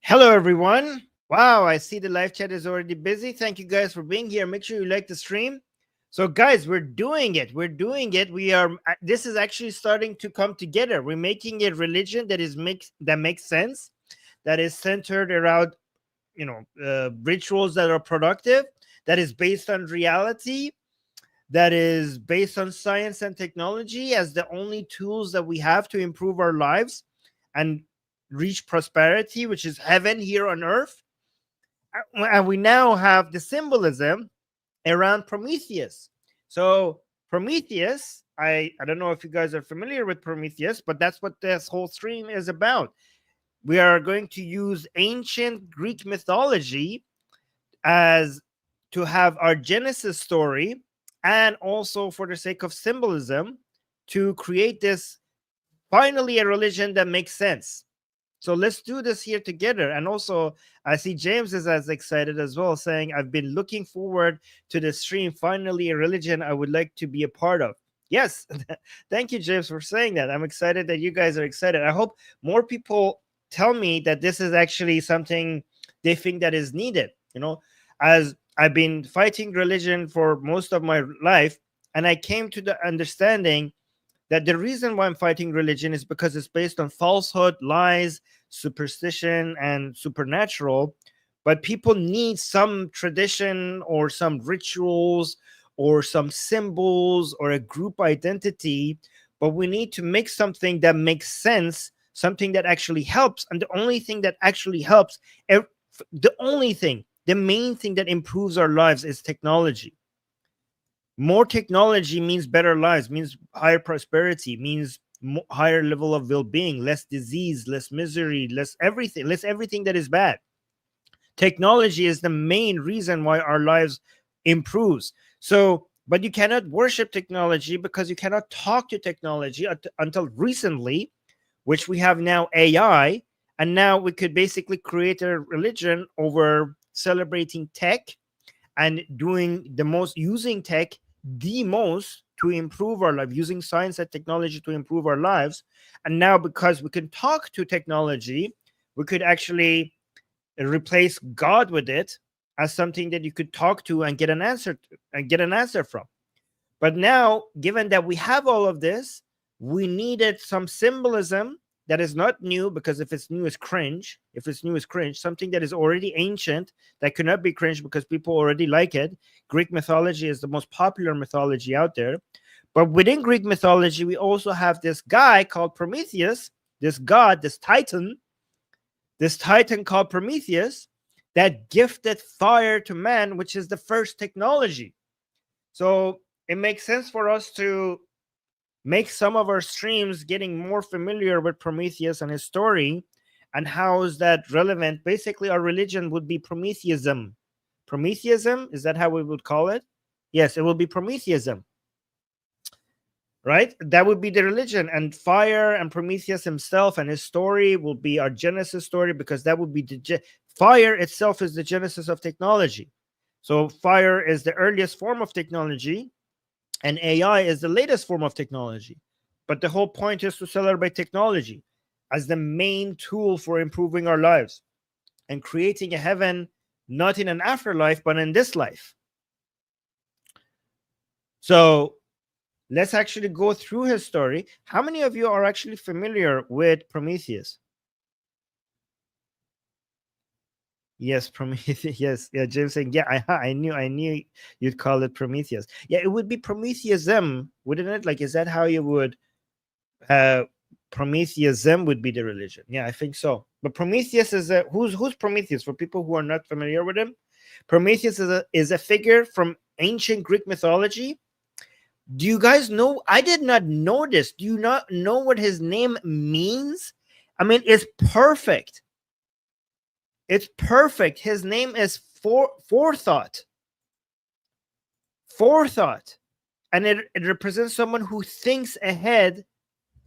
Hello, everyone. Wow, I see the live chat is already busy. Thank you guys for being here. Make sure you like the stream. So, guys, we're doing it. We're doing it. We are. This is actually starting to come together. We're making a religion that makes sense, that is centered around rituals that are productive, that is based on reality, that is based on science and technology as the only tools that we have to improve our lives and reach prosperity, which is heaven here on earth. And we now have the symbolism around Prometheus. So, Prometheus, I don't know if you guys are familiar with Prometheus, but that's what this whole stream is about. We are going to use ancient Greek mythology as to have our Genesis story, and also for the sake of symbolism to create this finally a religion that makes sense. So let's do this here together. And also, I see James is as excited as well, saying, I've been looking forward to the stream. Finally, a religion I would like to be a part of. Yes. Thank you, James, for saying that. I'm excited that you guys are excited. I hope more people tell me that this is actually something they think that is needed. As I've been fighting religion for most of my life, and I came to the understanding that the reason why I'm fighting religion is because it's based on falsehood, lies, superstition, and supernatural. But people need some tradition or some rituals or some symbols or a group identity. But we need to make something that makes sense, something that actually helps. And the only thing that actually helps, the main thing that improves our lives is technology. More technology means better lives, means higher prosperity, means higher level of well-being, less disease, less misery, less everything that is bad. Technology is the main reason why our lives improves. So, but you cannot worship technology because you cannot talk to technology until recently, which we have now AI, and now we could basically create a religion over celebrating tech and doing the most, using tech the most to improve our life, using science and technology to improve our lives. And now, because we can talk to technology, we could actually replace God with it as something that you could talk to and get an answer from. But now, given that we have all of this, we needed some symbolism that is not new, because if it's new, it's cringe. If it's new, it's cringe. Something that is already ancient that could not be cringe because people already like it. Greek mythology is the most popular mythology out there. But within Greek mythology, we also have this guy called Prometheus, this god, this titan called Prometheus, that gifted fire to man, which is the first technology. So it makes sense for us to make some of our streams getting more familiar with Prometheus and his story, and how is that relevant. Basically, our religion would be Prometheism. Prometheism, is that how we would call it? Yes, it will be Prometheism, right? That would be the religion, and fire and Prometheus himself and his story will be our Genesis story, because that would be fire itself is the genesis of technology. So fire is the earliest form of technology, and AI is the latest form of technology. But the whole point is to celebrate technology as the main tool for improving our lives and creating a heaven, not in an afterlife, but in this life. So let's actually go through his story. How many of you are actually familiar with Prometheus? Yes, Prometheus. Yes, yeah. James saying, yeah, I knew you'd call it Prometheus. Yeah, it would be Prometheism, wouldn't it? Like, is that how you would? Prometheism would be the religion. Yeah, I think so. But Prometheus is who's Prometheus? For people who are not familiar with him, Prometheus is a figure from ancient Greek mythology. Do you guys know? I did not know this. Do you not know what his name means? I mean, it's perfect. It's perfect. His name is forethought. Forethought. And it represents someone who thinks ahead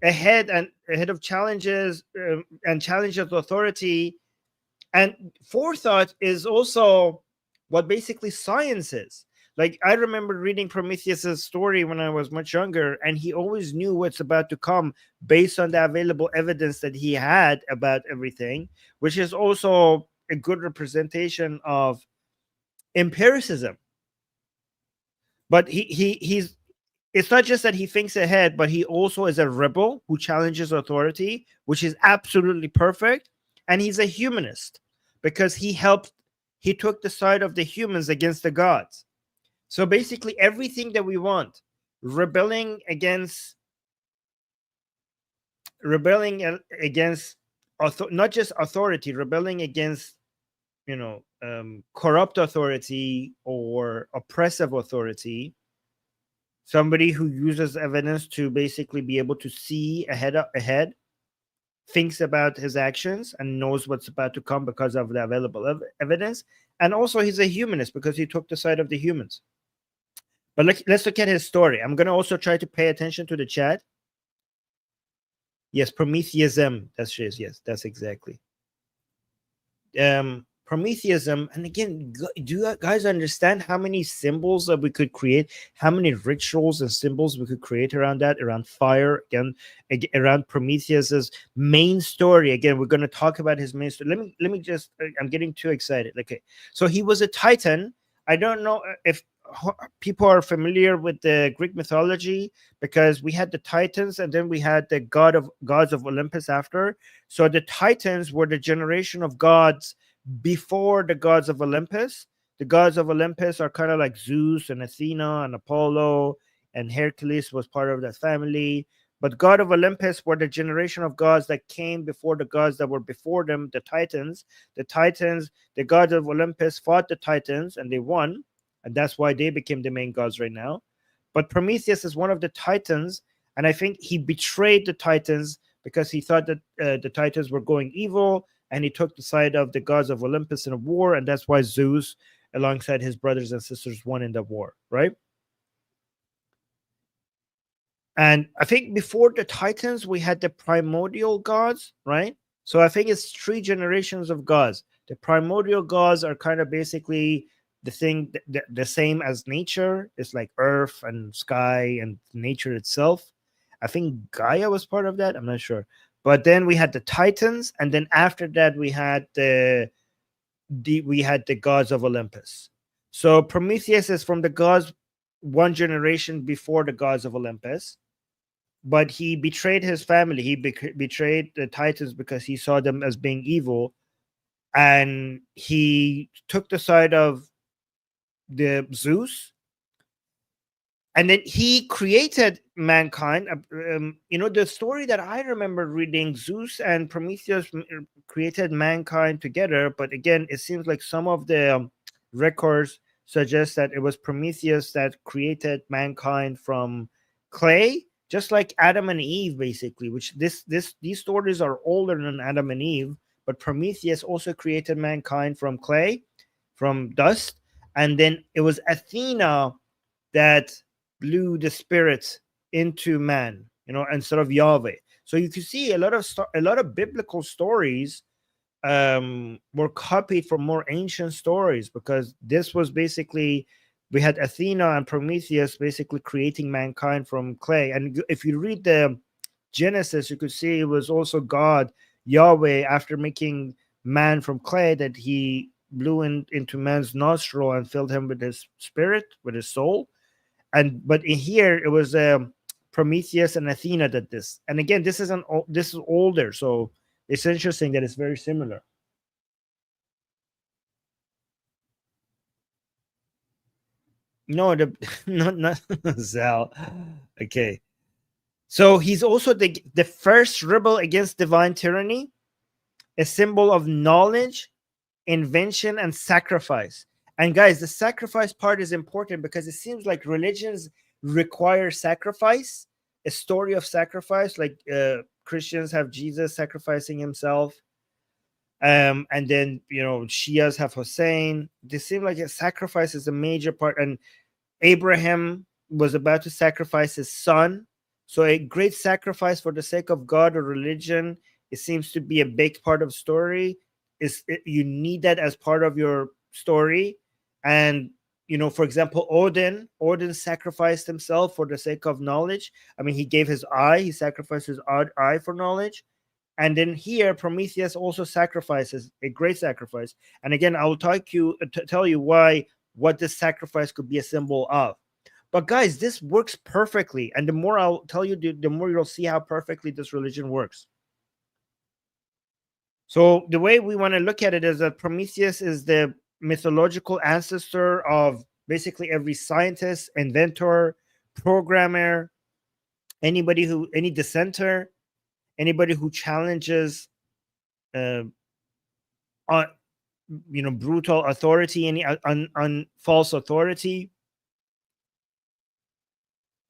of challenges, and challenges authority. And forethought is also what basically science is. Like I remember reading Prometheus's story when I was much younger, and he always knew what's about to come based on the available evidence that he had about everything, which is also a good representation of empiricism. But he's it's not just that he thinks ahead, but he also is a rebel who challenges authority, which is absolutely perfect. And he's a humanist because he took the side of the humans against the gods. So basically, everything that we want, rebelling against, rebelling against not just authority, rebelling against, corrupt authority or oppressive authority, somebody who uses evidence to basically be able to see ahead, thinks about his actions and knows what's about to come because of the available evidence. And also he's a humanist because he took the side of the humans. But let's look at his story. I'm going to also try to pay attention to the chat. Yes, Prometheism. Yes, that's exactly. Prometheism. And again, do you guys understand how many symbols that we could create, how many rituals and symbols we could create around that, around fire, again, around Prometheus's main story? Again, we're going to talk about his main story. Let me just, I'm getting too excited. Okay, so he was a titan. I don't know if people are familiar with the Greek mythology, because we had the Titans and then we had the gods of Olympus after. So the Titans were the generation of gods before the gods of Olympus. The gods of Olympus are kind of like Zeus and Athena and Apollo, and Hercules was part of that family. But God of Olympus were the generation of gods that came before the gods that were before them, the Titans. The gods of Olympus fought the Titans and they won. And that's why they became the main gods right now. But Prometheus is one of the Titans. And I think he betrayed the Titans because he thought that the Titans were going evil. And he took the side of the gods of Olympus in a war. And that's why Zeus, alongside his brothers and sisters, won in the war, right? And I think before the Titans, we had the primordial gods, right? So I think it's 3 generations of gods. The primordial gods are kind of basically the same as nature. It's like earth and sky and nature itself. I think Gaia was part of that. I'm not sure. But then we had the Titans, and then after that we had the gods of Olympus. So Prometheus is from the gods one generation before the gods of Olympus, but he betrayed his family. He betrayed the Titans because he saw them as being evil, and he took the side of the Zeus, and then he created mankind. The story that I remember reading, Zeus and Prometheus created mankind together, but again, it seems like some of the records suggest that it was Prometheus that created mankind from clay, just like Adam and Eve, basically. Which these stories are older than Adam and Eve, but Prometheus also created mankind from clay, from dust, and then it was Athena that blew the spirit into man, instead of Yahweh. So you can see a lot of biblical stories were copied from more ancient stories, because this was basically, we had Athena and Prometheus basically creating mankind from clay. And if you read the Genesis, you could see it was also God, Yahweh, after making man from clay, that he blew into man's nostril and filled him with his spirit, with his soul. But in here it was Prometheus and Athena did this. And again, this is older, so it's interesting that it's very similar. No, not Zal. Okay, so he's also the first rebel against divine tyranny, a symbol of knowledge, invention, and sacrifice. And guys, the sacrifice part is important because it seems like religions require sacrifice, a story of sacrifice. Like Christians have Jesus sacrificing himself, and then Shias have Hussein. They seem like a sacrifice is a major part. And Abraham was about to sacrifice his son. So a great sacrifice for the sake of God or religion, it seems to be a big part of story. You need that as part of your story. And for example, Odin sacrificed himself for the sake of knowledge. I mean, he gave his eye, he sacrificed his eye for knowledge. And then here, Prometheus also sacrifices a great sacrifice. And again, I will tell you what this sacrifice could be a symbol of. But guys, this works perfectly. And the more I'll tell you, the more you'll see how perfectly this religion works. So the way we want to look at it is that Prometheus is the mythological ancestor of basically every scientist, inventor, programmer, any dissenter, anybody who challenges brutal authority, any false authority.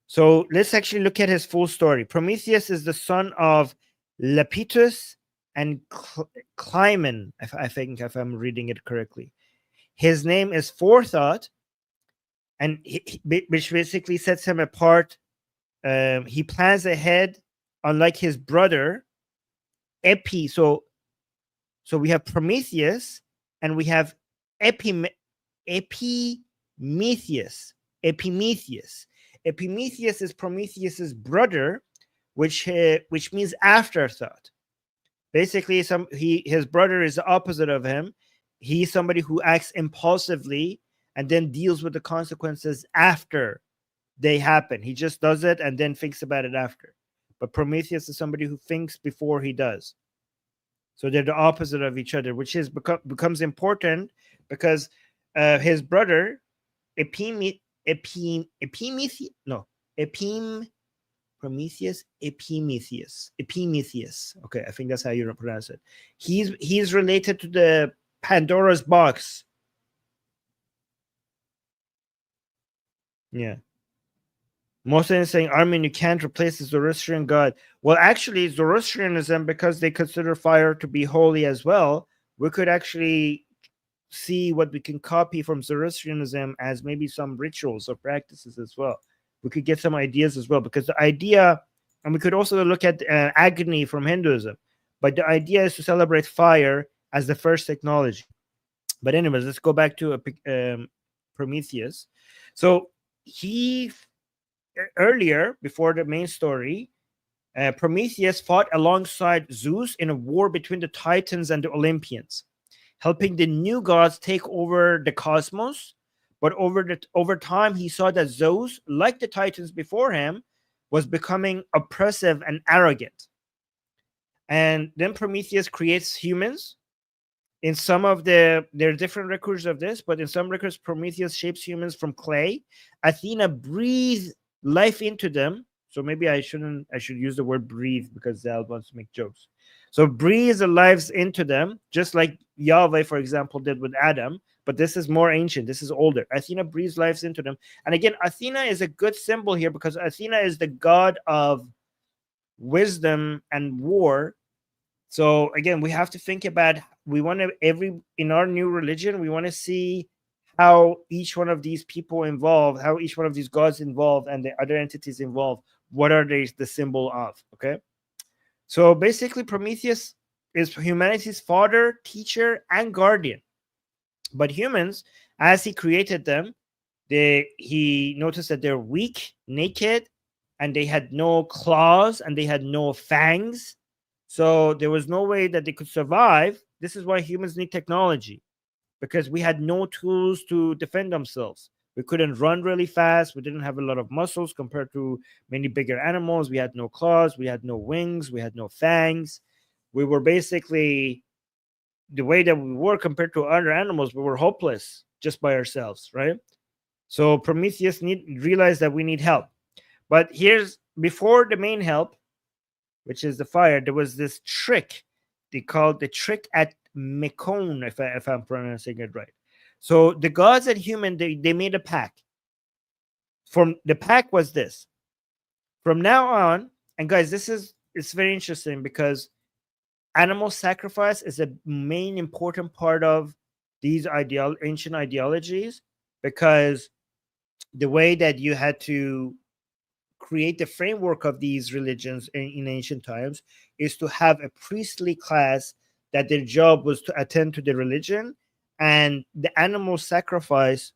So let's actually look at his full story. Prometheus is the son of Lepidus and Climon, I think, if I'm reading it correctly. His name is Forethought, and which basically sets him apart. He plans ahead, unlike his brother, Epi. So we have Prometheus, and we have Epimetheus. Epimetheus is Prometheus's brother, which means afterthought. Basically, his brother is the opposite of him. He's somebody who acts impulsively and then deals with the consequences after they happen. He just does it and then thinks about it after. But Prometheus is somebody who thinks before he does. So they're the opposite of each other, which becomes important because his brother, Epimetheus. Okay, I think that's how you pronounce it. He's related to the Pandora's box. Yeah. Most of saying, Armin, you can't replace the Zoroastrian god. Well, actually, Zoroastrianism, because they consider fire to be holy as well, we could actually see what we can copy from Zoroastrianism as maybe some rituals or practices as well. We could get some ideas as well, because the idea, and we could also look at Agni from Hinduism, but the idea is to celebrate fire as the first technology. But anyways, let's go back to Prometheus. So earlier, before the main story, Prometheus fought alongside Zeus in a war between the Titans and the Olympians, helping the new gods take over the cosmos. But over time, he saw that Zeus, like the Titans before him, was becoming oppressive and arrogant. And then Prometheus creates humans. In some of there are different records of this, but in some records, Prometheus shapes humans from clay. Athena breathes life into them. So maybe I should use the word breathe because Zal wants to make jokes. So breathes the lives into them, just like Yahweh, for example, did with Adam. But this is more ancient. This is older. Athena breathes lives into them. And again, Athena is a good symbol here because Athena is the god of wisdom and war. So again, we have to think about, in our new religion, we want to see how each one of these people involved, how each one of these gods involved and the other entities involved, what are they the symbol of, okay? So basically, Prometheus is humanity's father, teacher, and guardian. But humans, as he created them, he noticed that they're weak, naked, and they had no claws, and they had no fangs. So there was no way that they could survive. This is why humans need technology, because we had no tools to defend themselves. We couldn't run really fast. We didn't have a lot of muscles compared to many bigger animals. We had no claws. We had no wings. We had no fangs. We were basically, the way that we were compared to other animals, we were hopeless just by ourselves, right? So Prometheus realized that we need help. But before the main help, which is the fire, there was this trick. They called the trick at Mekon, if I'm pronouncing it right. So the gods and human, they made a pact. The pact was this. From now on, and guys, it's very interesting because animal sacrifice is a main important part of these ancient ideologies, because the way that you had to create the framework of these religions in ancient times is to have a priestly class that their job was to attend to the religion, and the animal sacrifice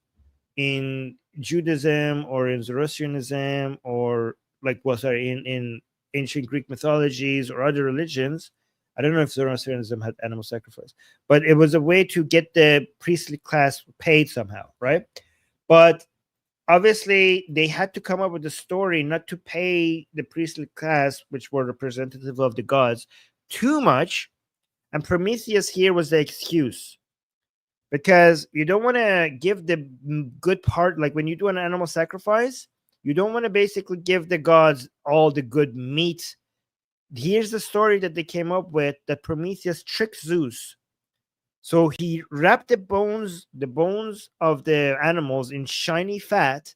in Judaism or in Zoroastrianism, or like, well, sorry, in ancient Greek mythologies or other religions. I don't know if Zoroastrianism had animal sacrifice, but it was a way to get the priestly class paid somehow, right? But obviously they had to come up with a story not to pay the priestly class, which were representative of the gods, too much. And Prometheus here was the excuse, because you don't want to give the good part. Like when you do an animal sacrifice, you don't want to basically give the gods all the good meat. Here's the story that they came up with, that Prometheus tricked Zeus. So he wrapped the bones of the animals in shiny fat,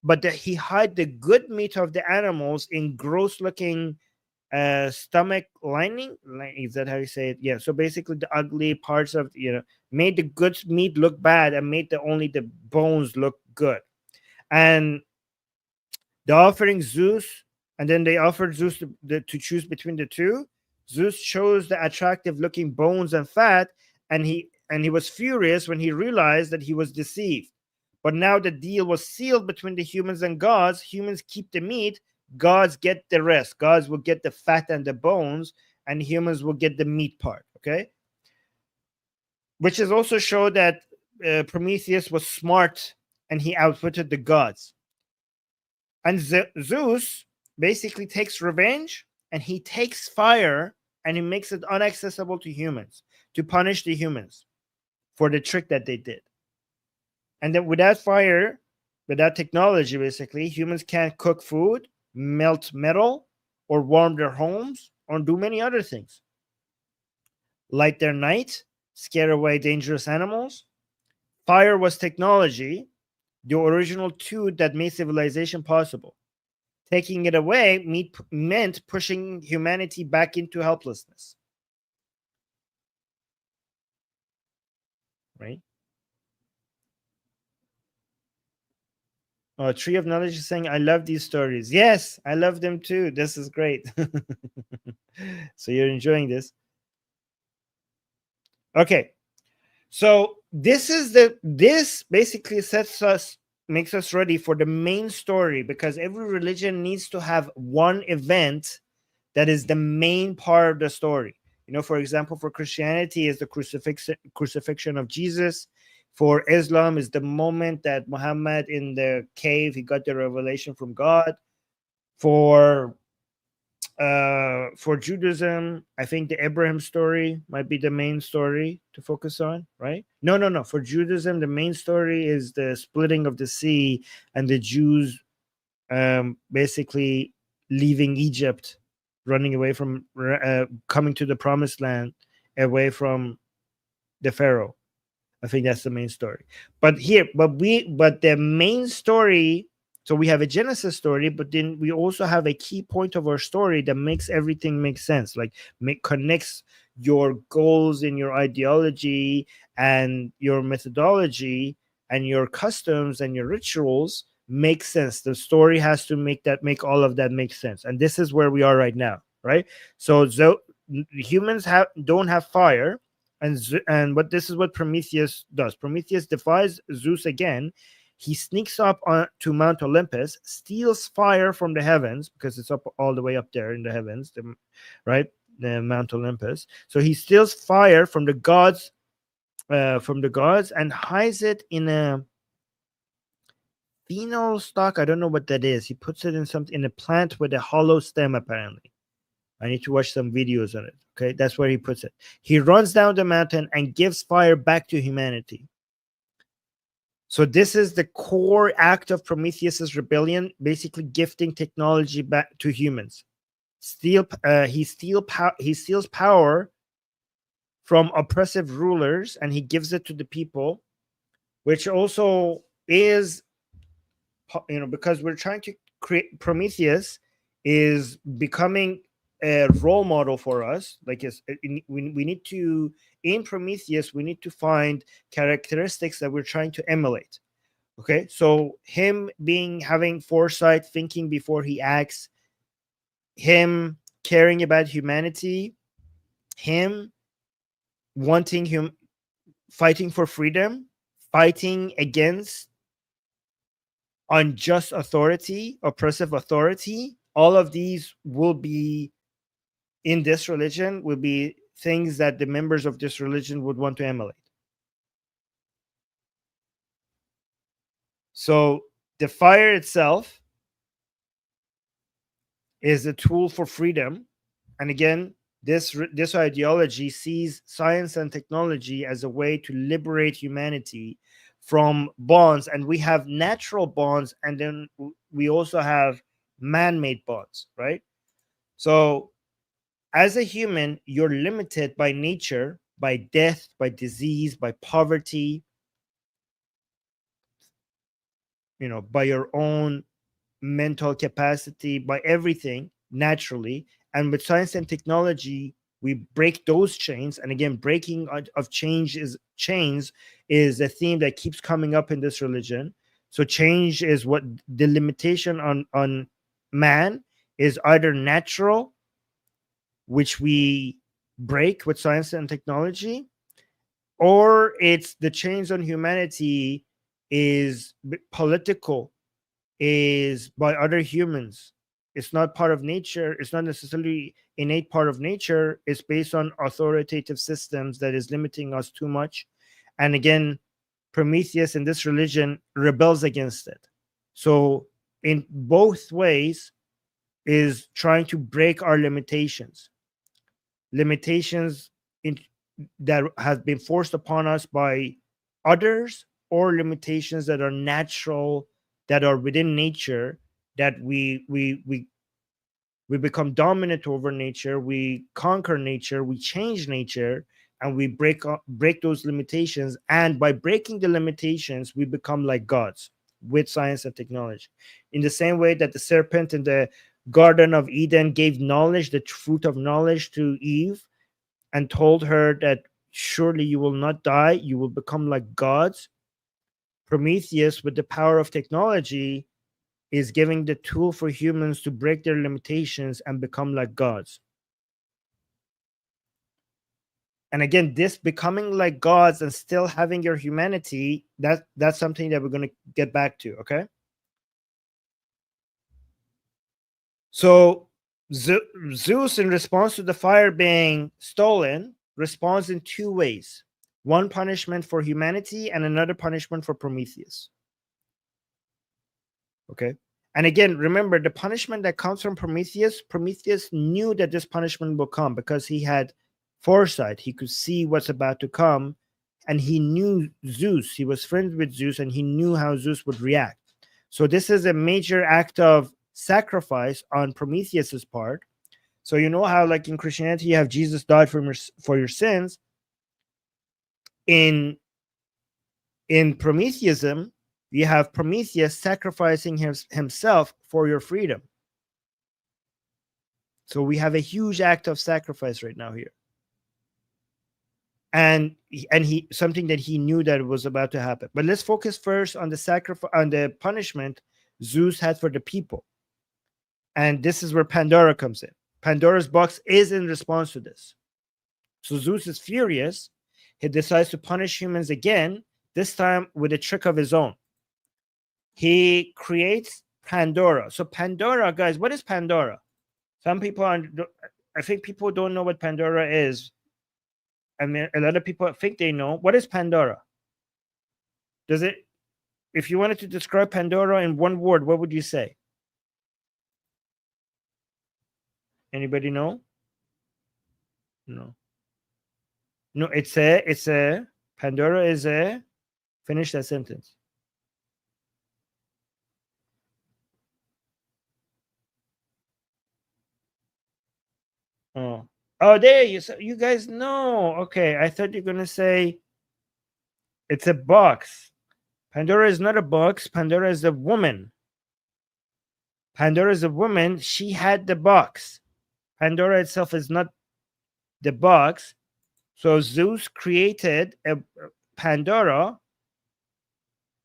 but he hid the good meat of the animals in gross looking stomach lining. Is that how you say it? Yeah. So basically the ugly parts of, made the good meat look bad and made only the bones look good. And the offering Zeus, and then they offered Zeus to choose between the two. Zeus chose the attractive looking bones and fat, and he was furious when he realized that he was deceived. But now the deal was sealed between the humans and gods. Humans keep the meat, gods get the rest. Gods will get the fat and the bones, and humans will get the meat part. Okay, which is also show that Prometheus was smart and he outwitted the gods. And Zeus basically takes revenge, and he takes fire and he makes it inaccessible to humans, to punish the humans for the trick that they did. And then without fire, without technology, basically, humans can't cook food, melt metal, or warm their homes, or do many other things. Light their night, scare away dangerous animals. Fire was technology, the original tool that made civilization possible. Taking it away meant pushing humanity back into helplessness. Right? Oh, Tree of Knowledge is saying, I love these stories. Yes, I love them too. This is great. So you're enjoying this. Okay. So this basically makes us ready for the main story, because every religion needs to have one event that is the main part of the story. For example, for Christianity is the crucifixion of Jesus. For Islam is the moment that Muhammad in the cave, he got the revelation from God. For Judaism, I think the Abraham story might be the main story to focus on, right? No. For Judaism, the main story is the splitting of the sea and the Jews basically leaving Egypt, running away from, coming to the promised land, away from the Pharaoh. I think that's the main story. But the main story. So we have a Genesis story, but then we also have a key point of our story that makes everything make sense. Like connects your goals and your ideology and your methodology and your customs and your rituals make sense. The story has to make all of that make sense. And this is where we are right now, right? So humans don't have fire. But this is what Prometheus does. Prometheus defies Zeus again. He sneaks up to Mount Olympus, steals fire from the heavens, because it's up all the way up there in the heavens, right? The Mount Olympus. So he steals fire from the gods, and hides it in a phenol stock. I don't know what that is. He puts it in a plant with a hollow stem, apparently. I need to watch some videos on it. Okay, that's where he puts it. He runs down the mountain and gives fire back to humanity. So this is the core act of Prometheus's rebellion, basically gifting technology back to humans. He steals power from oppressive rulers, and he gives it to the people, which also is, because we're trying to create, Prometheus is becoming a role model for us. Like we need to, in Prometheus, we need to find characteristics that we're trying to emulate. Okay, so him having foresight, thinking before he acts, him caring about humanity, him fighting for freedom, fighting against unjust authority, oppressive authority, all of these will be in this religion, will be things that the members of this religion would want to emulate. So the fire itself is a tool for freedom. And again, this ideology sees science and technology as a way to liberate humanity from bonds. And we have natural bonds, and then we also have man-made bonds, right? So as a human, you're limited by nature, by death, by disease, by poverty, by your own mental capacity, by everything naturally. And with science and technology, we break those chains. And again, breaking of chains is a theme that keeps coming up in this religion. So change is what the limitation on man is, either natural, which we break with science and technology, or it's the chains on humanity is political, is by other humans. It's not part of nature. It's not necessarily innate part of nature. It's based on authoritative systems that is limiting us too much. And again, Prometheus in this religion rebels against it. So in both ways is trying to break our limitations in, that have been forced upon us by others, or limitations that are natural, that are within nature, that we become dominant over nature, we conquer nature, we change nature, and we break those limitations. And by breaking the limitations, we become like gods with science and technology. In the same way that the serpent in the Garden of Eden gave knowledge, the fruit of knowledge, to Eve, and told her that surely you will not die, you will become like gods. Prometheus, with the power of technology, is giving the tool for humans to break their limitations and become like gods. And again, this becoming like gods and still having your humanity, that's something that we're going to get back to, okay? So Zeus, in response to the fire being stolen, responds in two ways: one punishment for humanity and another punishment for Prometheus. Okay. And again, remember, the punishment that comes from Prometheus knew that this punishment will come because he had foresight. He could see what's about to come, and he knew Zeus. He was friends with Zeus, and he knew how Zeus would react. So this is a major act of sacrifice on Prometheus's part. So you know how, like in Christianity, you have Jesus died for your sins. In Prometheism, you have Prometheus sacrificing himself for your freedom. So we have a huge act of sacrifice right now here. And he something that he knew that was about to happen. But let's focus first on the sacrifice, on the punishment Zeus had for the people. And this is where Pandora comes in. Pandora's box is in response to this. So Zeus is furious. He decides to punish humans again, this time with a trick of his own. He creates Pandora. So Pandora, guys, what is Pandora? Some people I think people don't know what Pandora is. I mean, a lot of people think they know. What is Pandora? If you wanted to describe Pandora in one word, what would you say? Anybody know? No. No, it's a Pandora is a, finish that sentence. Oh, there you guys know. Okay, I thought you're gonna say it's a box. Pandora is not a box. Pandora is a woman. Pandora is a woman. She had the box. Pandora itself is not the box. So Zeus created a Pandora,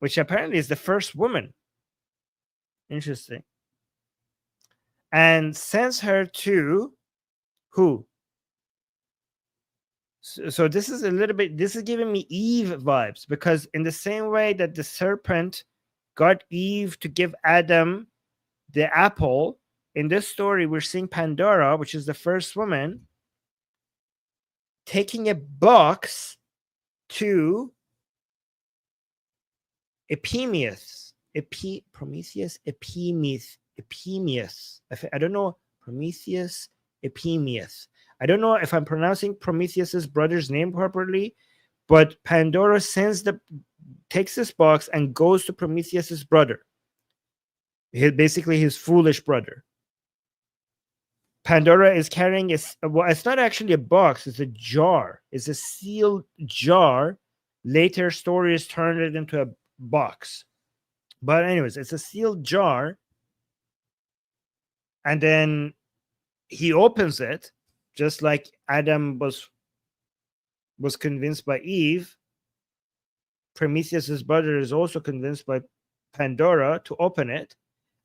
which apparently is the first woman. Interesting. And sends her to who? So this is a little bit, this is giving me Eve vibes, because in the same way that the serpent got Eve to give Adam the apple. In this story, we're seeing Pandora, which is the first woman, taking a box to Prometheus. I don't know. Prometheus, Epimeus. I don't know if I'm pronouncing Prometheus's brother's name properly, but Pandora takes this box and goes to Prometheus's brother. Basically his foolish brother. Pandora is carrying well, it's not actually a box, it's a jar. It's a sealed jar. Later stories turned it into a box. But anyways, it's a sealed jar. And then he opens it, just like Adam was convinced by Eve. Prometheus's brother is also convinced by Pandora to open it.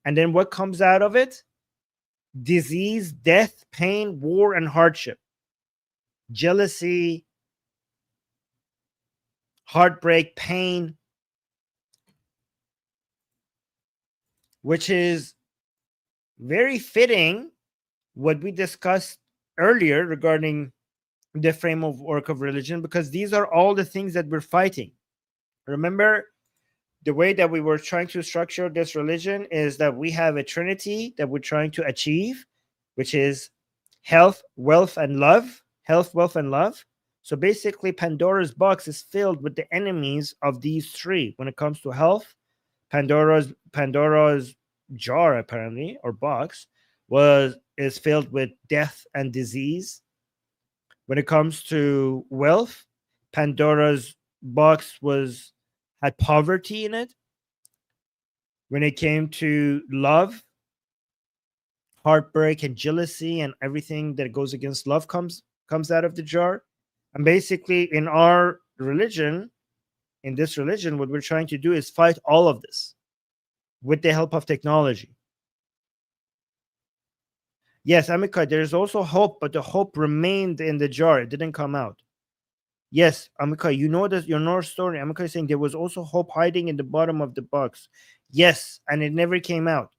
And then what comes out of it? Disease, death, pain, war, and hardship. Jealousy, heartbreak, pain, which is very fitting what we discussed earlier regarding the framework of religion, because these are all the things that we're fighting. Remember, the way that we were trying to structure this religion is that we have a trinity that we're trying to achieve, which is health, wealth, and love. Health, wealth, and love. So basically, Pandora's box is filled with the enemies of these three. When it comes to health, Pandora's jar, apparently, or box, is filled with death and disease. When it comes to wealth, Pandora's box had poverty in it. When it came to love, heartbreak and jealousy and everything that goes against love comes out of the jar. And basically, in this religion, what we're trying to do is fight all of this with the help of technology. Yes, Amika, there's also hope, but the hope remained in the jar. It didn't come out. Yes, Amika, you know this, your North story. Amika is saying there was also hope hiding in the bottom of the box. Yes, and it never came out.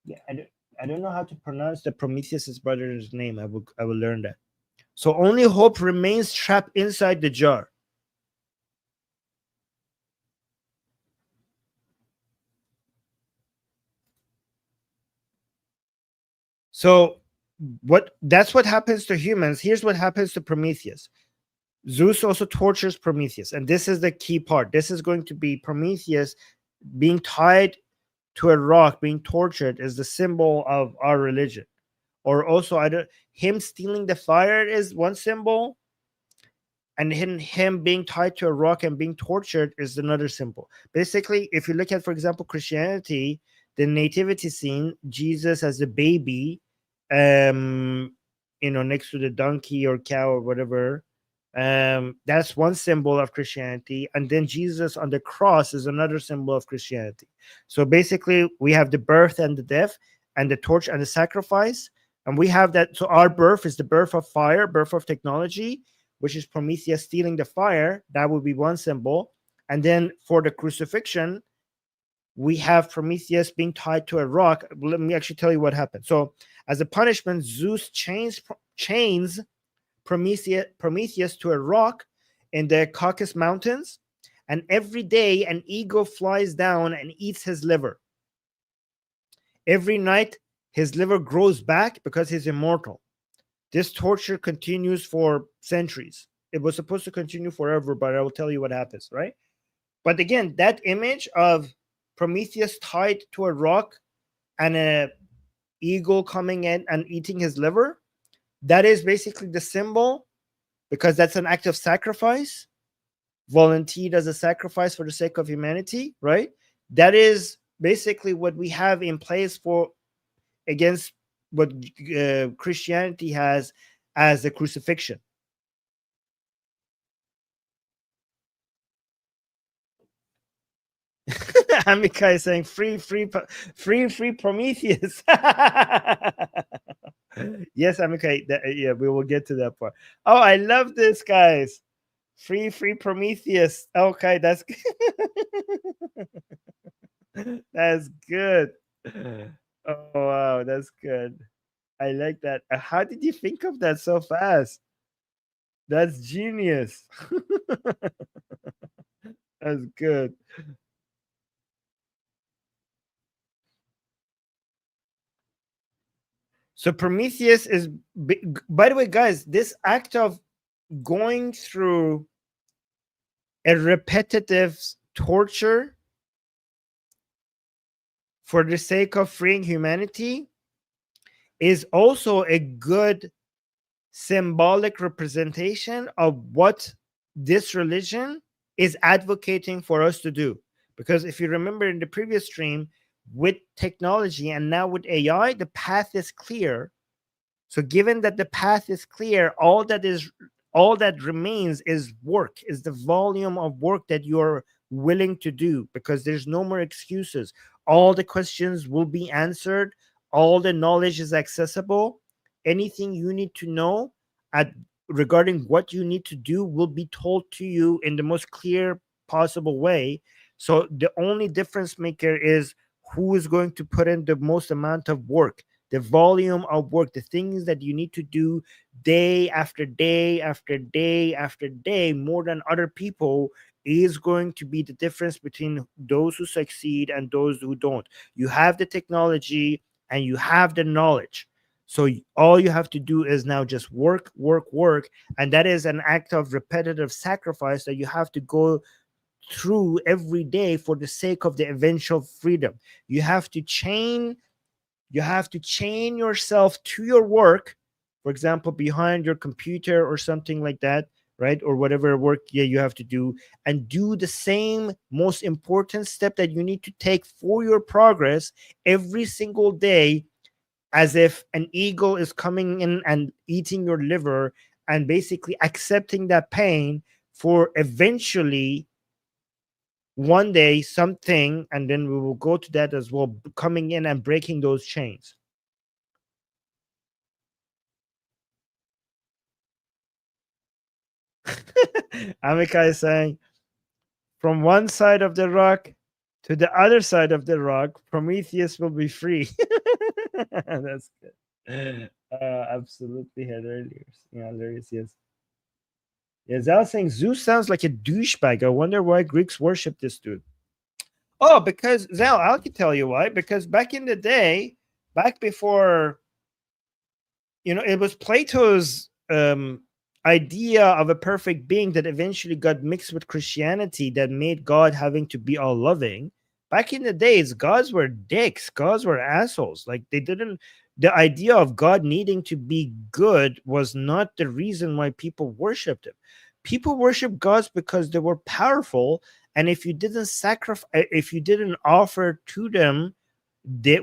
Yeah, I don't know how to pronounce the Prometheus's brother's name. I will learn that. So only hope remains trapped inside the jar. So that's what happens to humans. Here's what happens to Prometheus. Zeus also tortures Prometheus, and this is the key part. This is going to be Prometheus being tied to a rock, being tortured, is the symbol of our religion. Or also, him stealing the fire is one symbol, and him being tied to a rock and being tortured is another symbol. Basically, if you look at, for example, Christianity, the nativity scene, Jesus as a baby, next to the donkey or cow or whatever, that's one symbol of Christianity. And then Jesus on the cross is another symbol of Christianity. So basically, we have the birth and the death and the torch and the sacrifice. And we have that. So our birth is the birth of fire, birth of technology, which is Prometheus stealing the fire. That would be one symbol. And then for the crucifixion, we have Prometheus being tied to a rock. Let me actually tell you what happened. So as a punishment, Zeus chains Prometheus to a rock in the Caucasus Mountains. And every day, an eagle flies down and eats his liver. Every night, his liver grows back because he's immortal. This torture continues for centuries. It was supposed to continue forever, but I will tell you what happens, right? But again, that image of Prometheus tied to a rock and an eagle coming in and eating his liver, that is basically the symbol, because that's an act of sacrifice, volunteered as a sacrifice for the sake of humanity, right? That is basically what we have in place against what Christianity has as the crucifixion. Amika is saying free Prometheus. Yes, Amika, yeah, we will get to that part. Oh, I love this, guys. Free Prometheus. Okay, that's that's good. Oh wow, that's good. I like that. How did you think of that so fast? That's genius. That's good. So Prometheus is, by the way, guys, this act of going through a repetitive torture for the sake of freeing humanity is also a good symbolic representation of what this religion is advocating for us to do. Because if you remember in the previous stream, with technology and now with AI, the path is clear. So given that the path is clear, all that remains is work, is the volume of work that you're willing to do, because there's no more excuses. All the questions will be answered, all the knowledge is accessible. Anything you need to know at regarding what you need to do will be told to you in the most clear possible way. So the only difference maker is who is going to put in the most amount of work, the volume of work, the things that you need to do day after day after day after day more than other people is going to be the difference between those who succeed and those who don't. You have the technology and you have the knowledge. So all you have to do is now just work, work, work. And that is an act of repetitive sacrifice that you have to go through every day for the sake of the eventual freedom. You have to chain yourself to your work, for example behind your computer or something like that, right? Or whatever work, yeah, you have to do, and do the same most important step that you need to take for your progress every single day, as if an eagle is coming in and eating your liver, and basically accepting that pain for eventually one day something, and then we will go to that as well, coming in and breaking those chains. Amika is saying, from one side of the rock to the other side of the rock, Prometheus will be free. That's good. Absolutely hilarious. Yeah, hilarious. Yes. Yeah, Zal saying Zeus sounds like a douchebag. I wonder why Greeks worship this dude. Oh, because Zal, I can tell you why. Because back in the day, back before, it was Plato's idea of a perfect being that eventually got mixed with Christianity that made God having to be all loving. Back in the days, gods were dicks, gods were assholes. Like they didn't, the idea of God needing to be good was not the reason why people worshipped him. People worship gods because they were powerful. And if you didn't sacrifice, if you didn't offer to them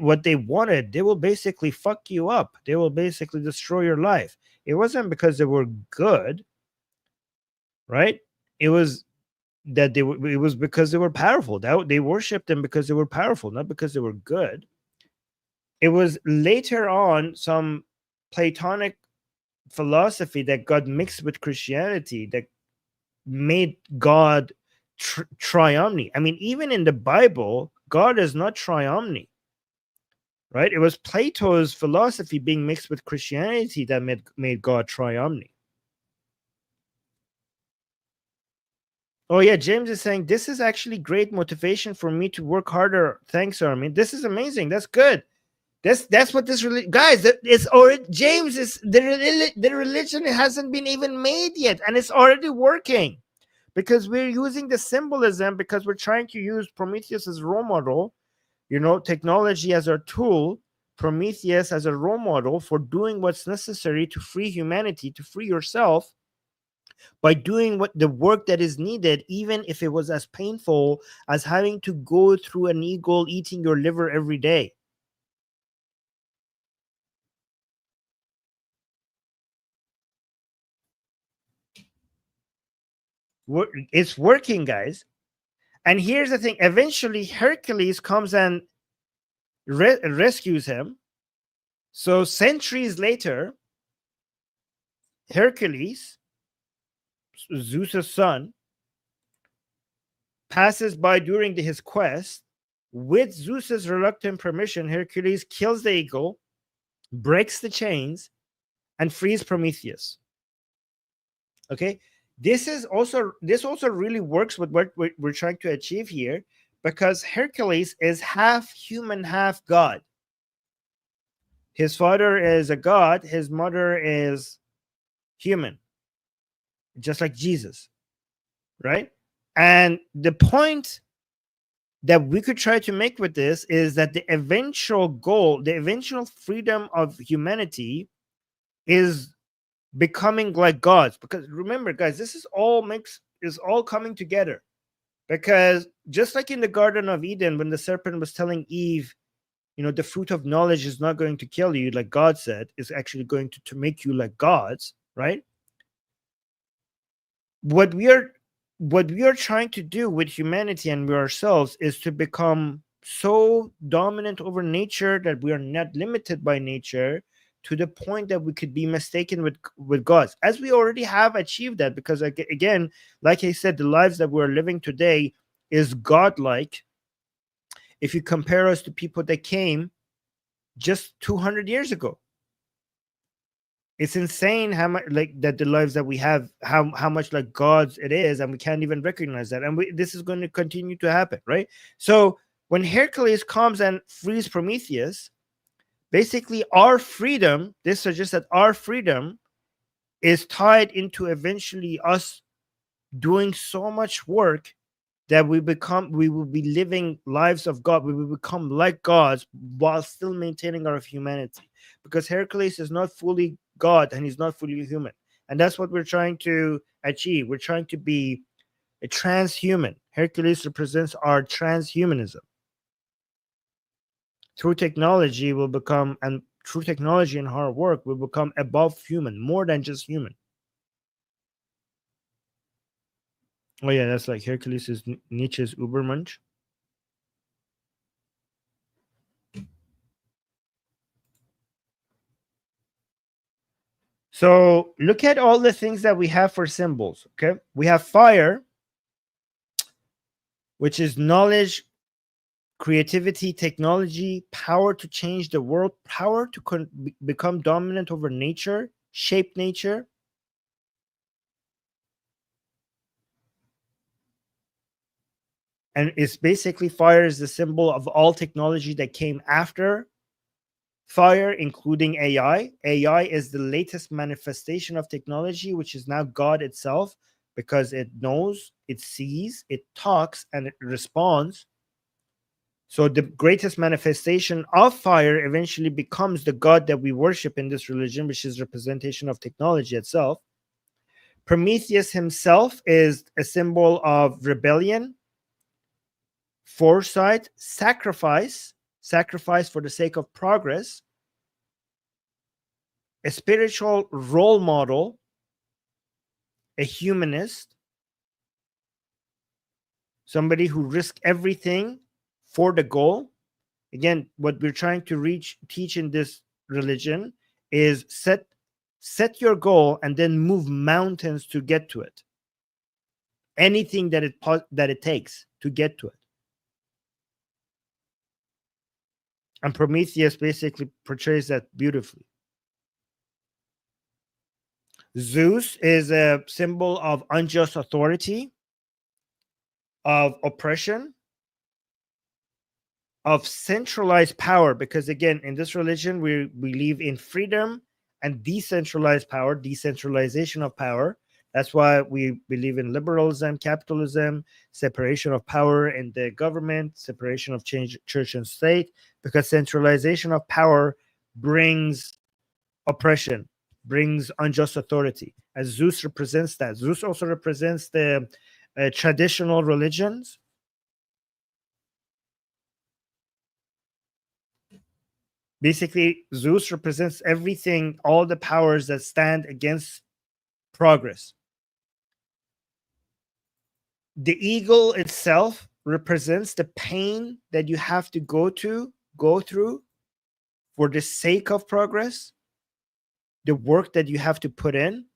what they wanted, they will basically fuck you up. They will basically destroy your life. It wasn't because they were good, right? It was that it was because they were powerful. That they worshipped them because they were powerful, not because they were good. It was later on some Platonic philosophy that got mixed with Christianity that made God triomni. I mean, even in the Bible, God is not triomni, right? It was Plato's philosophy being mixed with Christianity that made God triomni. Oh yeah, James is saying this is actually great motivation for me to work harder. Thanks, Armin. This is amazing. That's good. That's what this guys. It's already James is the religion hasn't been even made yet, and it's already working because we're using the symbolism, because we're trying to use Prometheus as role model, technology as our tool, Prometheus as a role model for doing what's necessary to free humanity, to free yourself by doing what the work that is needed, even if it was as painful as having to go through an eagle eating your liver every day. It's working, guys. And here's the thing, eventually Hercules comes and rescues him. So centuries later, Hercules, Zeus's son, passes by during his quest. With Zeus's reluctant permission, Hercules kills the eagle, breaks the chains, and frees Prometheus. Okay, this also really works with what we're trying to achieve here, because Hercules is half human, half god. His father is a god, his mother is human, just like Jesus, right? And the point that we could try to make with this is that the eventual goal, the eventual freedom of humanity, is becoming like gods. Because remember, guys, this is all coming together. Because just like in the Garden of Eden, when the serpent was telling Eve, the fruit of knowledge is not going to kill you, like God said, is actually going to make you like gods, right? What we are trying to do with humanity and with ourselves is to become so dominant over nature that we are not limited by nature, to the point that we could be mistaken with gods, as we already have achieved that. Because again, like I said, the lives that we're living today is godlike if you compare us to people that came just 200 years ago. It's insane how much like that the lives that we have, how much like gods it is, and we can't even recognize that. And this is going to continue to happen, right? So when Hercules comes and frees Prometheus, basically our freedom, this suggests that our freedom is tied into eventually us doing so much work that we will be living lives of God. We will become like gods while still maintaining our humanity, because Hercules is not fully God and he's not fully human. And that's what we're trying to achieve. We're trying to be a transhuman. Hercules represents our transhumanism. Through technology through technology and hard work, we'll become above human, more than just human. Oh yeah, that's like Hercules is Nietzsche's Ubermensch. So look at all the things that we have for symbols. Okay, we have fire, which is knowledge, creativity, technology, power to change the world, power to become dominant over nature, shape nature. And it's basically fire is the symbol of all technology that came after fire, including AI. AI is the latest manifestation of technology, which is now God itself, because it knows, it sees, it talks, and it responds. So the greatest manifestation of fire eventually becomes the God that we worship in this religion, which is representation of technology itself. Prometheus himself is a symbol of rebellion, foresight, sacrifice for the sake of progress, a spiritual role model, a humanist, somebody who risked everything for the goal. Again, what we're trying to teach in this religion is set your goal and then move mountains to get to it. Anything that it takes to get to it. And Prometheus basically portrays that beautifully. Zeus is a symbol of unjust authority, of oppression, of centralized power, because again, in this religion, we believe in freedom and decentralized power, decentralization of power. That's why we believe in liberalism, capitalism, separation of power in the government, separation of church and state, because centralization of power brings oppression, brings unjust authority. As Zeus represents that. Zeus also represents the traditional religions. Basically, Zeus represents everything, all the powers that stand against progress. The eagle itself represents the pain that you have to go through for the sake of progress, the work that you have to put in.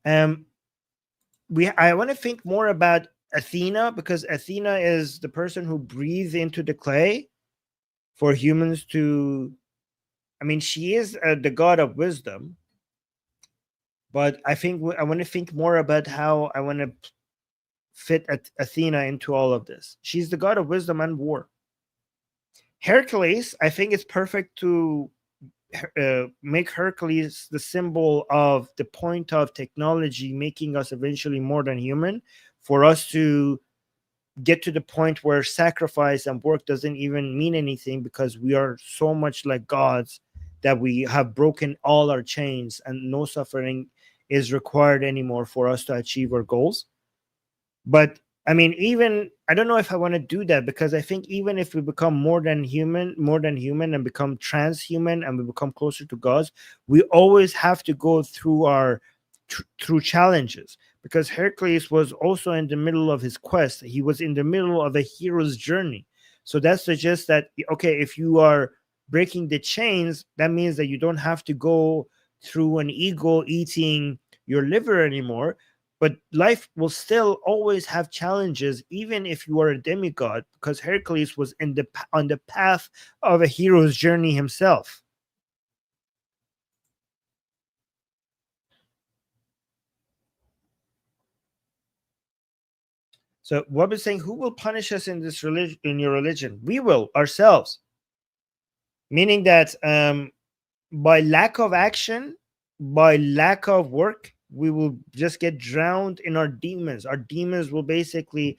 Um, I want to think more about Athena, because Athena is the person who breathes into the clay for humans to. I mean, she is the god of wisdom, but I think I want to think more about how I want to fit Athena into all of this. She's the god of wisdom and war. Hercules, I think it's perfect to make Hercules the symbol of the point of technology making us eventually more than human, for us to get to the point where sacrifice and work doesn't even mean anything, because we are so much like gods that we have broken all our chains and no suffering is required anymore for us to achieve our goals. But I mean, even I don't know if I want to do that, because I think even if we become more than human and become transhuman and we become closer to gods, we always have to go through through challenges, because Hercules was also in the middle of his quest. He was in the middle of a hero's journey. So that suggests that, okay, if you are breaking the chains, that means that you don't have to go through an ego eating your liver anymore, but life will still always have challenges, even if you are a demigod, because Hercules was on the path of a hero's journey himself. So what is saying, who will punish us in this religion, in your religion? We will ourselves. Meaning that by lack of action, by lack of work, we will just get drowned in our demons. Our demons will basically,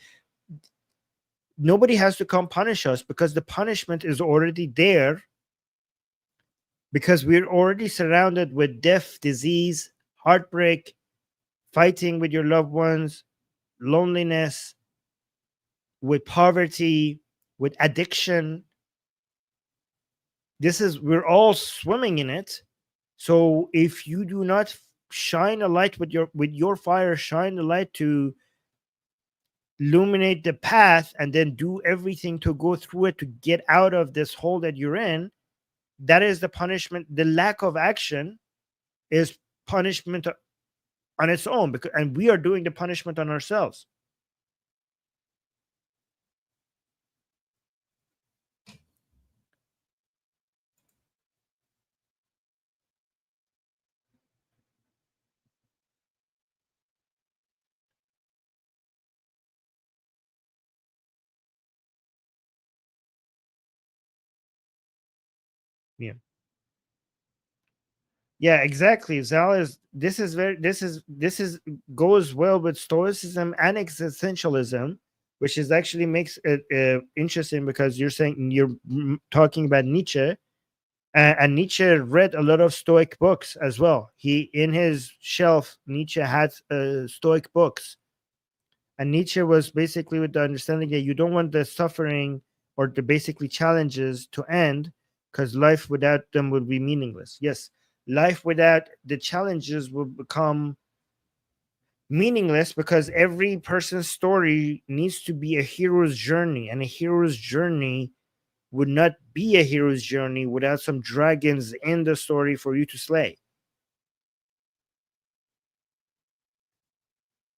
nobody has to come punish us, because the punishment is already there, because we're already surrounded with death, disease, heartbreak, fighting with your loved ones, loneliness, with poverty, with addiction. We're all swimming in it. So if you do not shine a light with your fire, shine a light to illuminate the path, and then do everything to go through it to get out of this hole that you're in, that is the punishment. The lack of action is punishment on its own, because and we are doing the punishment on ourselves. Yeah. Yeah, exactly. Zal is this is very this is goes well with Stoicism and existentialism, which is actually makes it interesting, because you're saying you're talking about Nietzsche, and Nietzsche read a lot of Stoic books as well. He in his shelf, Nietzsche had Stoic books, and Nietzsche was basically with the understanding that you don't want the suffering or the basically challenges to end, because life without them would be meaningless. Yes, life without the challenges will become meaningless, because every person's story needs to be a hero's journey, and a hero's journey would not be a hero's journey without some dragons in the story for you to slay.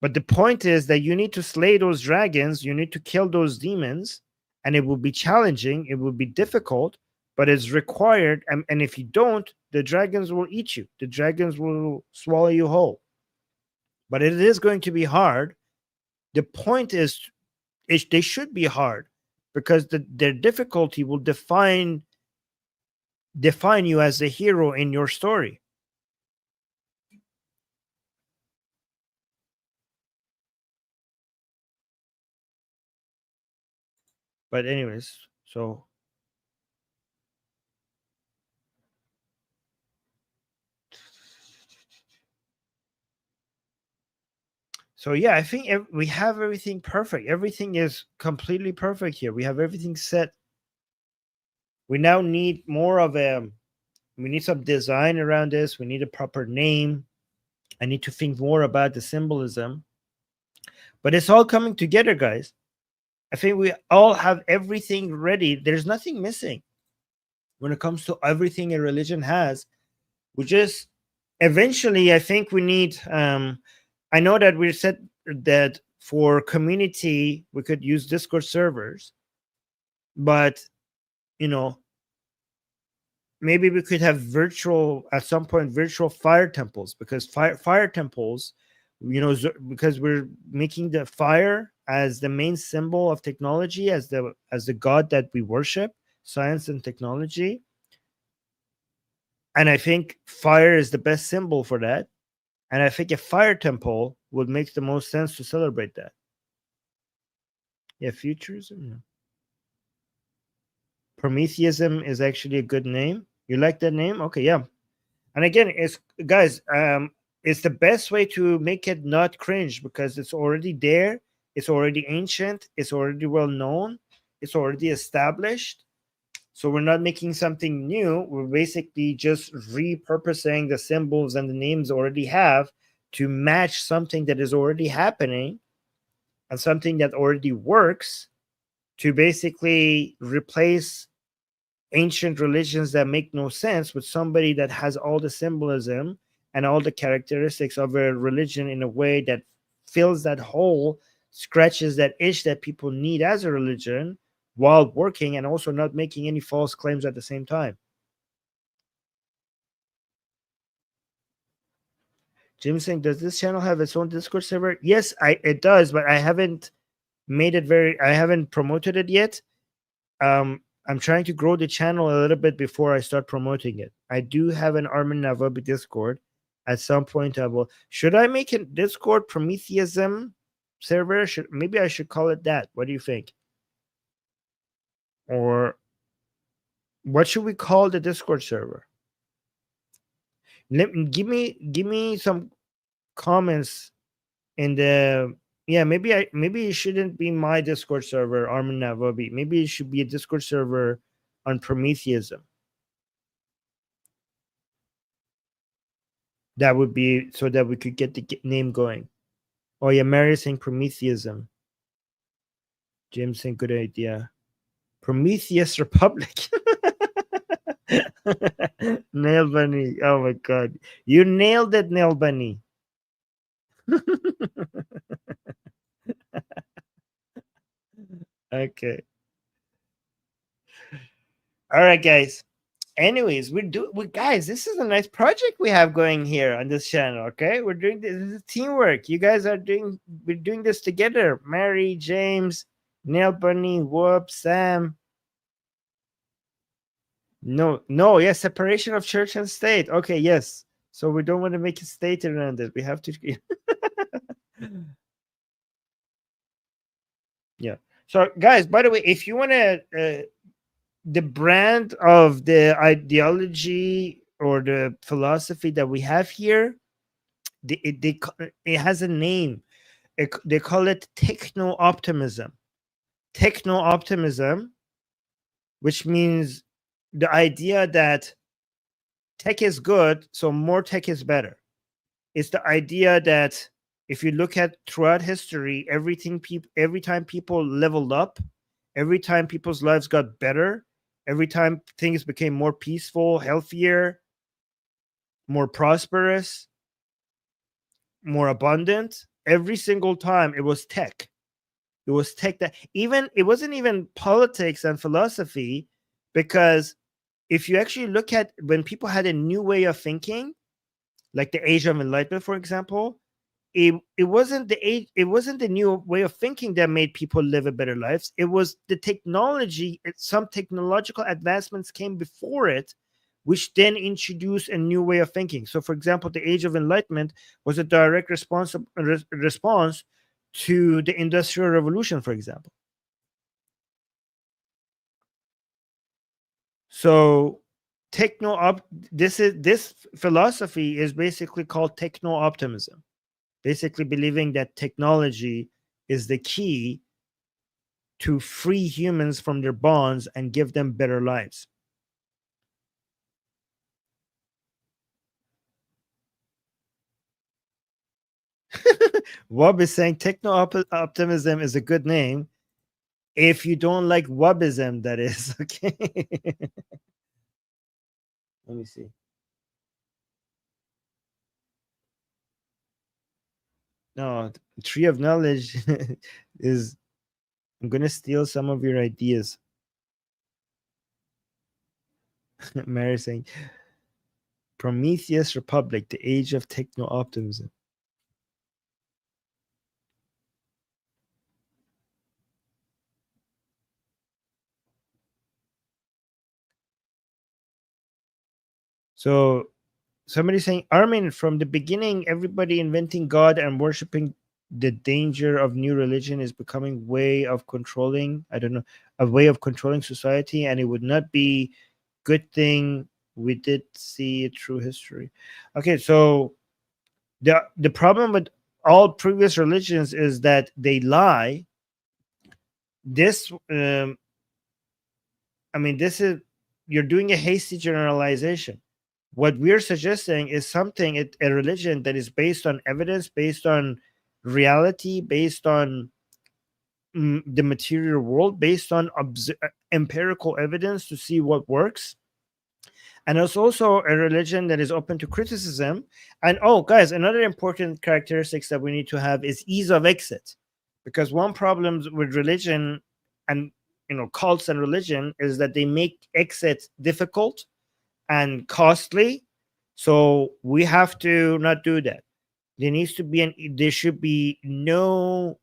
But the point is that you need to slay those dragons, you need to kill those demons, and it will be challenging, it will be difficult, but it's required. And if you don't, the dragons will eat you, the dragons will swallow you whole. But it is going to be hard. The point is, they should be hard, because their difficulty will define you as a hero in your story. But anyways, so yeah, I think we have everything perfect. Everything is completely perfect here. We have everything set. We now need more of a. We need some design around this. We need a proper name. I need to think more about the symbolism. But it's all coming together, guys. I think we all have everything ready. There's nothing missing when it comes to everything a religion has. We just eventually, I think we need I know that we said that for community we could use Discord servers, but you know, maybe we could have virtual at some point virtual fire temples, because fire temples, because we're making the fire as the main symbol of technology, as the god that we worship, science and technology. And I think fire is the best symbol for that. And I think a fire temple would make the most sense to celebrate that. Yeah, futurism. Yeah. Prometheism is actually a good name. You like that name? Okay, yeah. And again, it's guys, it's the best way to make it not cringe, because it's already there, it's already ancient, it's already well known, it's already established. So we're not making something new. We're basically just repurposing the symbols and the names already have to match something that is already happening and something that already works, to basically replace ancient religions that make no sense with somebody that has all the symbolism and all the characteristics of a religion in a way that fills that hole, scratches that itch that people need as a religion, while working and also not making any false claims at the same time. Jim saying, does this channel have its own Discord server? Yes, it does, but I haven't promoted it yet. I'm trying to grow the channel a little bit before I start promoting it. I do have an Armin Navabi Discord. At some point, I will. Should I make a Discord Prometheism server? Maybe I should call it that. What do you think? Or what should we call the Discord server? Give me some comments in the. Yeah, maybe it shouldn't be my Discord server, Armin Navabi. Maybe it should be a Discord server on Prometheism. That would be so that we could get the name going. Oh yeah, Mary saying Prometheism. James saying good idea. Prometheus Republic. Nail Bunny. Oh my god. You nailed it, Nail Bunny. Okay. All right, guys. Anyways, we guys, this is a nice project we have going here on this channel. Okay, we're doing this is teamwork. You guys we're doing this together. Mary, James, Nail Bunny, Whoop, Sam. No, yes, separation of church and state. Okay, yes. So we don't want to make a state around it. We have to. Yeah. So, guys, by the way, if you want to, the brand of the ideology or the philosophy that we have here, it has a name. They call it techno-optimism. Techno-optimism, which means the idea that tech is good, so more tech is better. It's the idea that if you look at throughout history, every time people leveled up, every time people's lives got better, every time things became more peaceful, healthier, more prosperous, more abundant, every single time it was tech. It was tech that it wasn't even politics and philosophy, because if you actually look at when people had a new way of thinking, like the Age of Enlightenment, for example, it wasn't it wasn't the new way of thinking that made people live a better lives. It was the technology. Some technological advancements came before it, which then introduced a new way of thinking. So, for example, the Age of Enlightenment was a direct response to the Industrial Revolution, for example. So this philosophy is basically called techno optimism, basically believing that technology is the key to free humans from their bonds and give them better lives. Wob is saying techno optimism is a good name. If you don't like Wobism, that is. Okay. Let me see. No, the tree of knowledge is. I'm gonna steal some of your ideas. Mary saying Prometheus Republic, the age of techno optimism. So somebody saying Armin, from the beginning, everybody inventing God and worshiping the danger of new religion is becoming way of controlling. I don't know, a way of controlling society, and it would not be good thing. We did see it through history. Okay, so the problem with all previous religions is that they lie. This I mean, this is, you're doing a hasty generalization. What we're suggesting is something, a religion that is based on evidence, based on reality, based on the material world, based on empirical evidence to see what works. And it's also a religion that is open to criticism. And oh, guys, another important characteristics that we need to have is ease of exit, because one problem with religion and cults and religion is that they make exit difficult and costly. So we have to not do that. There should be no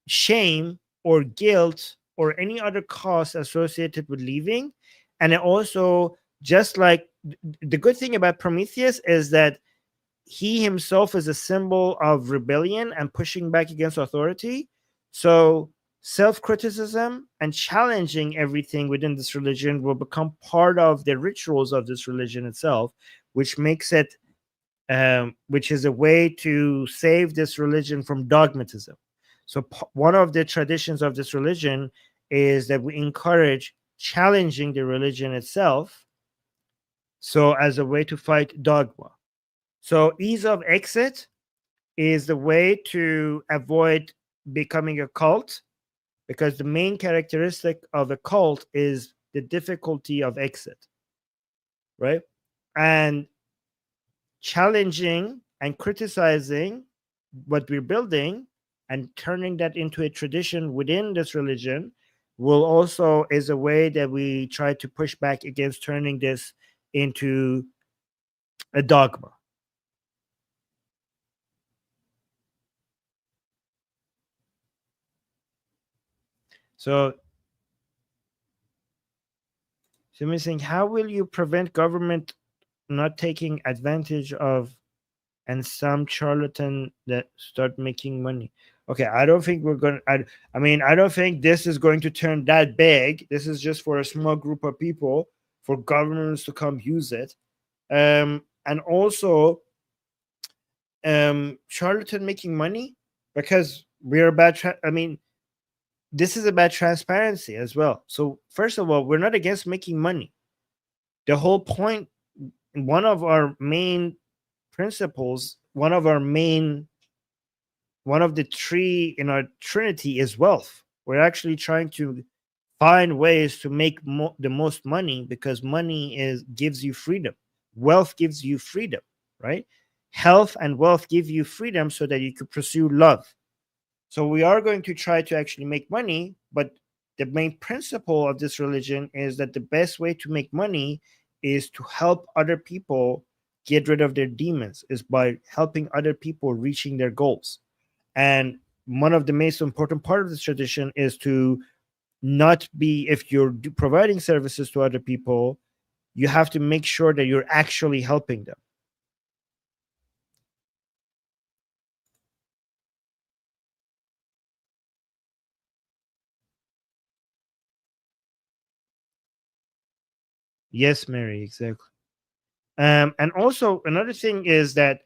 shame or guilt or any other cost associated with leaving. And it also, just like the good thing about Prometheus is that he himself is a symbol of rebellion and pushing back against authority. So self-criticism and challenging everything within this religion will become part of the rituals of this religion itself, which makes it which is a way to save this religion from dogmatism. So one of the traditions of this religion is that we encourage challenging the religion itself, so as a way to fight dogma. So ease of exit is the way to avoid becoming a cult, because the main characteristic of a cult is the difficulty of exit, right? And challenging and criticizing what we're building and turning that into a tradition within this religion will also is a way that we try to push back against turning this into a dogma. So somebody's saying, how will you prevent government not taking advantage of and some charlatan that start making money? Okay, I don't think we're going to, I mean, I don't think this is going to turn that big. This is just for a small group of people, for governments to come use it. And also, charlatan making money, because we're about, I mean, this is about transparency as well. So, first of all, we're not against making money. The whole point, one of our main principles, one of the three in our trinity is wealth. We're actually trying to find ways to make the most money, because money is gives you freedom. Wealth gives you freedom, right? Health and wealth give you freedom so that you could pursue love. So we are going to try to actually make money, but the main principle of this religion is that the best way to make money is to help other people get rid of their demons, is by helping other people reaching their goals. And one of the most important part of this tradition is to not be, if you're providing services to other people, you have to make sure that you're actually helping them. Yes, Mary, exactly. And also another thing is that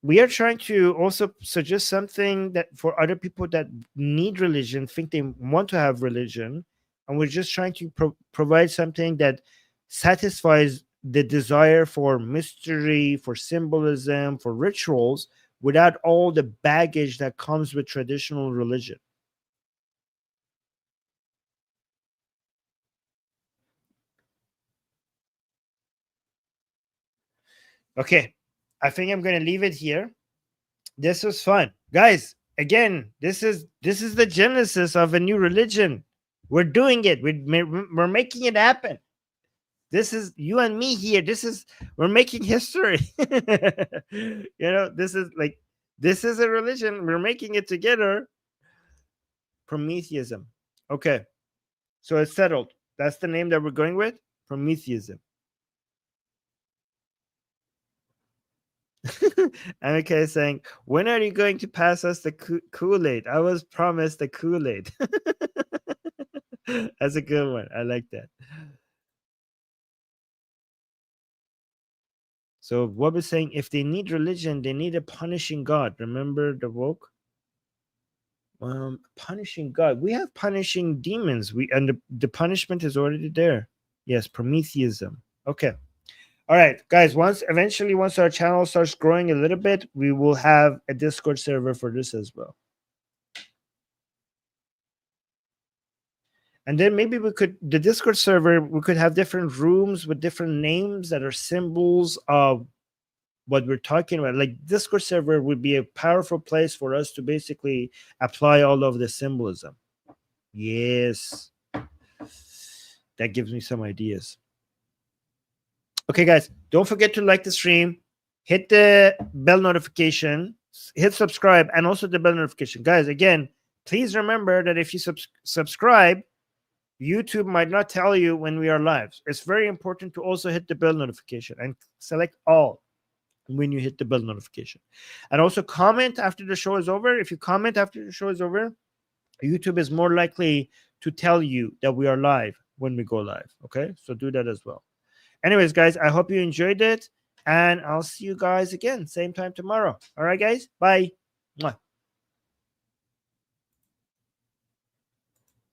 we are trying to also suggest something that for other people that need religion, think they want to have religion, and we're just trying to provide something that satisfies the desire for mystery, for symbolism, for rituals, without all the baggage that comes with traditional religion. Okay, I think I'm going to leave it here. This was fun, guys. Again, this is the genesis of a new religion. We're doing it. We're making it happen. This is you and me here. We're making history. This is like this is a religion. We're making it together. Prometheism. Okay, so it's settled. That's the name that we're going with. Prometheism. Amika is saying, when are you going to pass us the Kool-Aid? I was promised the Kool-Aid. That's a good one. I like that. So what we're saying, if they need religion, they need a punishing God. Remember the woke? Punishing God. We have punishing demons. The punishment is already there. Yes, Prometheism. Okay. All right, guys. Once our channel starts growing a little bit, we will have a Discord server for this as well. And then maybe the Discord server, we could have different rooms with different names that are symbols of what we're talking about. Like Discord server would be a powerful place for us to basically apply all of the symbolism. Yes. That gives me some ideas. Okay, guys, don't forget to like the stream, hit the bell notification, hit subscribe, and also the bell notification. Guys, again, please remember that if you subscribe, YouTube might not tell you when we are live. It's very important to also hit the bell notification and select all when you hit the bell notification. And also comment after the show is over. If you comment after the show is over, YouTube is more likely to tell you that we are live when we go live. Okay, so do that as well. Anyways, guys, I hope you enjoyed it, and I'll see you guys again same time tomorrow. All right, guys, bye. Mwah.